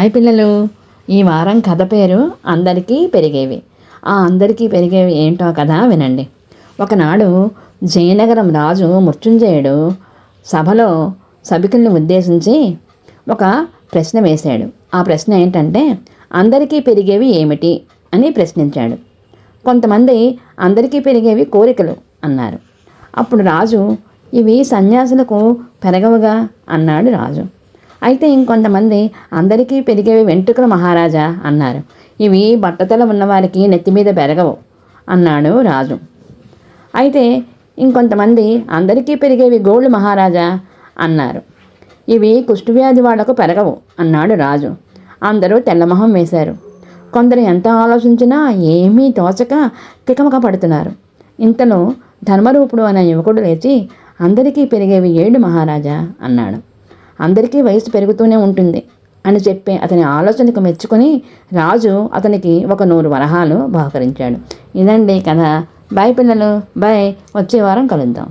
Bye పిల్లలు. ఈ వారం కథ పేరు అందరికీ పెరిగేవి. ఆ అందరికీ పెరిగేవి ఏంటో కథ వినండి. ఒకనాడు జయనగరం రాజు మృత్యుంజయుడు సభలో సభికుల్ని ఉద్దేశించి ఒక ప్రశ్న వేశాడు. ఆ ప్రశ్న ఏంటంటే, అందరికీ పెరిగేవి ఏమిటి అని ప్రశ్నించాడు. కొంతమంది అందరికీ పెరిగేవి కోరికలు అన్నారు. అప్పుడు రాజు, ఇవి సన్యాసులకు పెరగవుగా అన్నాడు రాజు. అయితే ఇంకొంతమంది అందరికీ పెరిగేవి వెంట్రుకలు మహారాజా అన్నారు. ఇవి బట్టతల ఉన్నవారికి నెత్తి మీద పెరగవు అన్నాడు రాజు. అయితే ఇంకొంతమంది అందరికీ పెరిగేవి గోళ్ళు మహారాజా అన్నారు. ఇవి కుష్ఠవ్యాధి వాళ్లకు పెరగవు అన్నాడు రాజు. అందరూ తెల్లమొహం వేశారు. కొందరు ఎంత ఆలోచించినా ఏమీ తోచక తికమక పడుతున్నారు. ఇంతలో ధర్మరూపుడు అనే యువకుడు లేచి, అందరికీ పెరిగేవి 7 మహారాజా అన్నాడు. అందరికీ వయసు పెరుగుతూనే ఉంటుంది అని చెప్పి అతని ఆలోచనకు మెచ్చుకొని రాజు అతనికి 100 వరహాలు బహుకరించాడు. ఇదండి కథ. బాయ్ పిల్లలు, బాయ్. వచ్చే వారం కలుద్దాం.